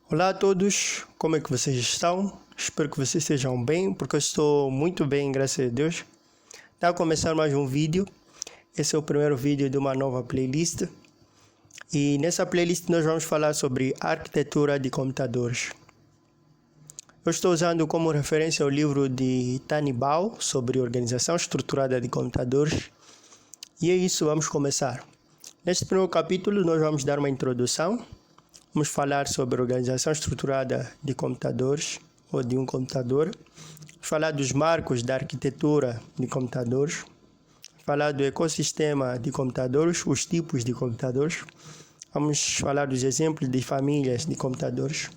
Olá a todos, como é que vocês estão? Espero que vocês estejam bem, porque eu estou muito bem, graças a Deus. Está a começar mais um vídeo. Esse é o primeiro vídeo de uma nova playlist. E nessa playlist nós vamos falar sobre arquitetura de computadores. Eu estou usando como referência o livro de Tanibal sobre organização estruturada de computadores. E é isso, vamos começar. Neste primeiro capítulo nós vamos dar uma introdução. Vamos falar sobre organização estruturada de computadores ou de um computador. Vamos falar dos marcos da arquitetura de computadores. Vamos falar do ecossistema de computadores, os tipos de computadores. Vamos falar dos exemplos de famílias de computadores.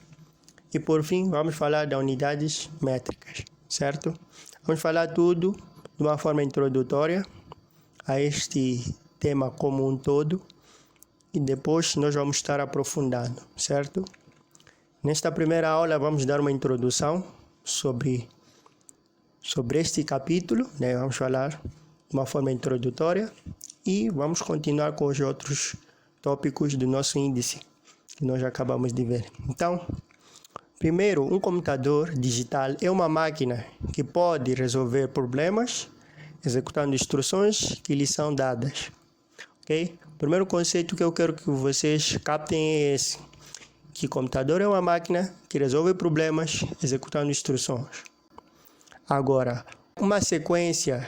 E por fim, vamos falar das unidades métricas, certo? Vamos falar tudo de uma forma introdutória a este tema como um todo. E depois nós vamos estar aprofundando, certo? Nesta primeira aula vamos dar uma introdução sobre este capítulo, né? Vamos falar de uma forma introdutória e vamos continuar com os outros tópicos do nosso índice que nós acabamos de ver. Então, primeiro, um computador digital é uma máquina que pode resolver problemas executando instruções que lhe são dadas. Okay? O primeiro conceito que eu quero que vocês captem é esse, que computador é uma máquina que resolve problemas executando instruções. Agora, uma sequência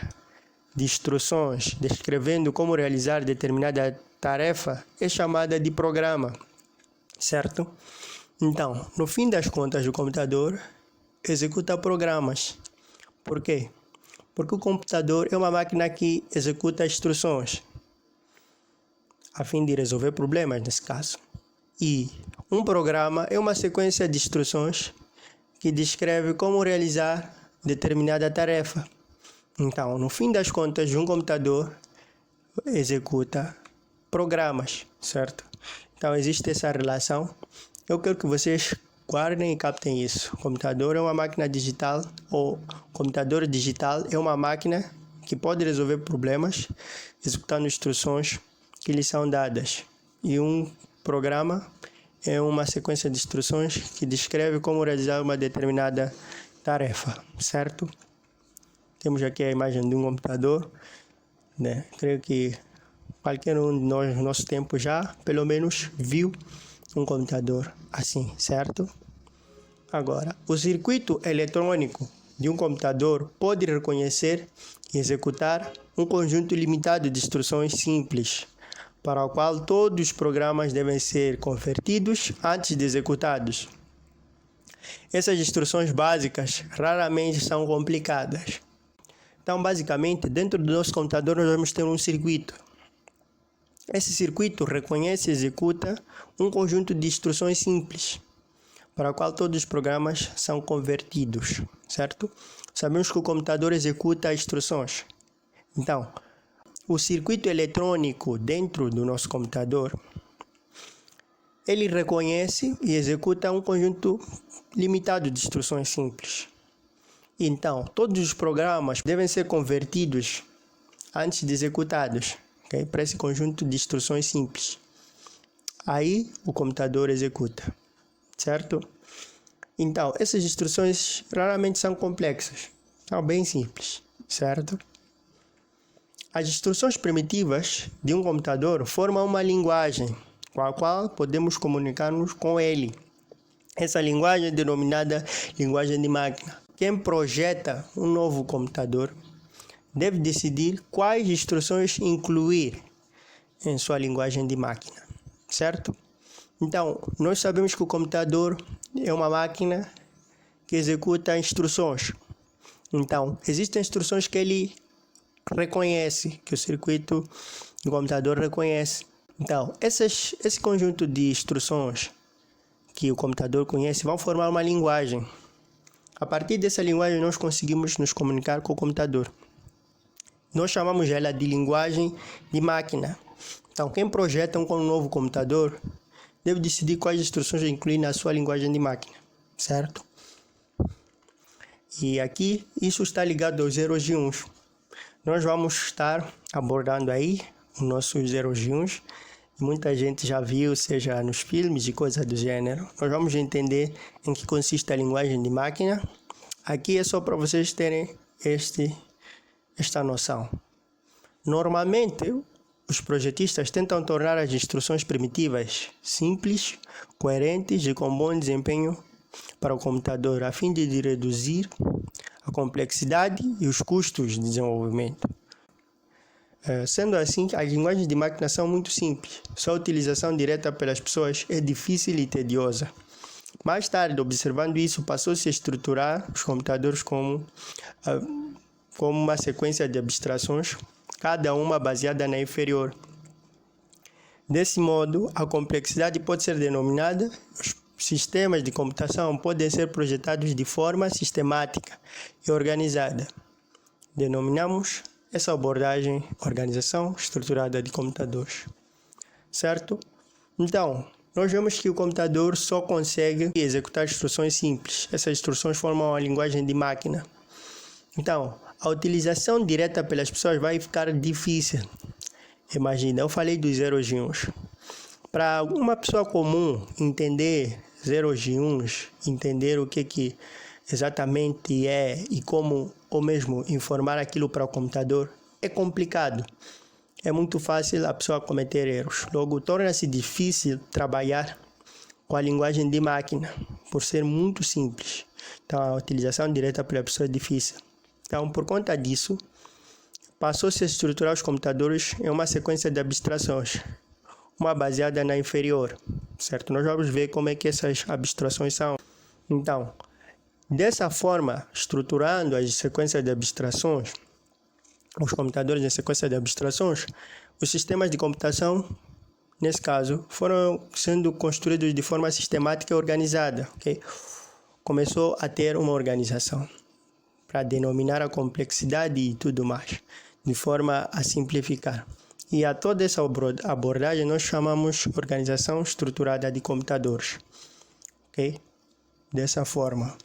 de instruções descrevendo como realizar determinada tarefa é chamada de programa, certo? Então, no fim das contas, o computador executa programas. Por quê? Porque o computador é uma máquina que executa instruções a fim de resolver problemas nesse caso. E um programa é uma sequência de instruções que descreve como realizar determinada tarefa. Então, no fim das contas, um computador executa programas, certo? Então, existe essa relação. Eu quero que vocês guardem e captem isso. O computador é uma máquina digital, ou computador digital é uma máquina que pode resolver problemas executando instruções que lhe são dadas. E um programa é uma sequência de instruções que descreve como realizar uma determinada tarefa, certo? Temos aqui a imagem de um computador, né? Creio que qualquer um de nós, no nosso tempo, já pelo menos viu um computador assim, certo? Agora, o circuito eletrônico de um computador pode reconhecer e executar um conjunto limitado de instruções simples, para o qual todos os programas devem ser convertidos antes de executados. Essas instruções básicas raramente são complicadas. Então, basicamente, dentro do nosso computador nós vamos ter um circuito. Esse circuito reconhece e executa um conjunto de instruções simples, para o qual todos os programas são convertidos, certo? Sabemos que o computador executa instruções. Então, o circuito eletrônico dentro do nosso computador, ele reconhece e executa um conjunto limitado de instruções simples. Então, todos os programas devem ser convertidos antes de executados, okay? Para esse conjunto de instruções simples. Aí, o computador executa, certo? Então, essas instruções raramente são complexas, são bem simples, certo? As instruções primitivas de um computador formam uma linguagem com a qual podemos comunicar-nos com ele. Essa linguagem é denominada linguagem de máquina. Quem projeta um novo computador deve decidir quais instruções incluir em sua linguagem de máquina, certo? Então, nós sabemos que o computador é uma máquina que executa instruções. Então, existem instruções que ele reconhece, que o circuito do computador reconhece. Então, esse conjunto de instruções que o computador conhece vão formar uma linguagem. A partir dessa linguagem nós conseguimos nos comunicar com o computador. Nós chamamos ela de linguagem de máquina. Então, quem projeta um novo computador deve decidir quais instruções incluir na sua linguagem de máquina, certo? E aqui isso está ligado aos zeros e uns. Nós vamos estar abordando aí os nossos zeros e uns muita gente já viu, seja nos filmes e coisas do gênero. Nós vamos entender em que consiste a linguagem de máquina. Aqui é só para vocês terem esta noção. Normalmente, os projetistas tentam tornar as instruções primitivas simples, coerentes e com bom desempenho para o computador, a fim de reduzir a complexidade e os custos de desenvolvimento. Sendo assim, as linguagens de máquina são muito simples. Sua utilização direta pelas pessoas é difícil e tediosa. Mais tarde, observando isso, passou-se a estruturar os computadores como uma sequência de abstrações, cada uma baseada na inferior. Desse modo, a complexidade pode ser denominada, os sistemas de computação podem ser projetados de forma sistemática e organizada. Denominamos essa abordagem organização estruturada de computadores, certo? Então, nós vemos que o computador só consegue executar instruções simples. Essas instruções formam uma linguagem de máquina. Então, a utilização direta pelas pessoas vai ficar difícil. Imagina, eu falei dos zeros e uns. Para uma pessoa comum entender zeros e uns, entender o que exatamente é e como, ou mesmo informar aquilo para o computador, é complicado. É muito fácil a pessoa cometer erros. Logo, torna-se difícil trabalhar com a linguagem de máquina, por ser muito simples. Então, a utilização direta pela pessoa é difícil. Então, por conta disso, passou-se a estruturar os computadores em uma sequência de abstrações, uma baseada na inferior, certo? Nós vamos ver como é que essas abstrações são. Então, dessa forma, estruturando as sequências de abstrações, os computadores em sequência de abstrações, os sistemas de computação, nesse caso, foram sendo construídos de forma sistemática e organizada. Okay? Começou a ter uma organização para denominar a complexidade e tudo mais, de forma a simplificar. E a toda essa abordagem nós chamamos organização estruturada de computadores. Ok? Dessa forma.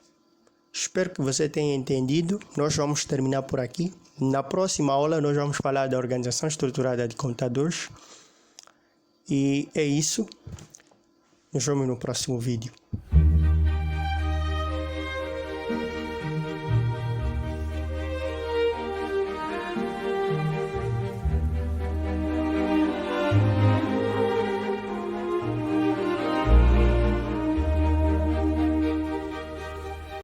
Espero que você tenha entendido. Nós vamos terminar por aqui. Na próxima aula nós vamos falar da organização estruturada de computadores. E é isso. Nos vemos no próximo vídeo.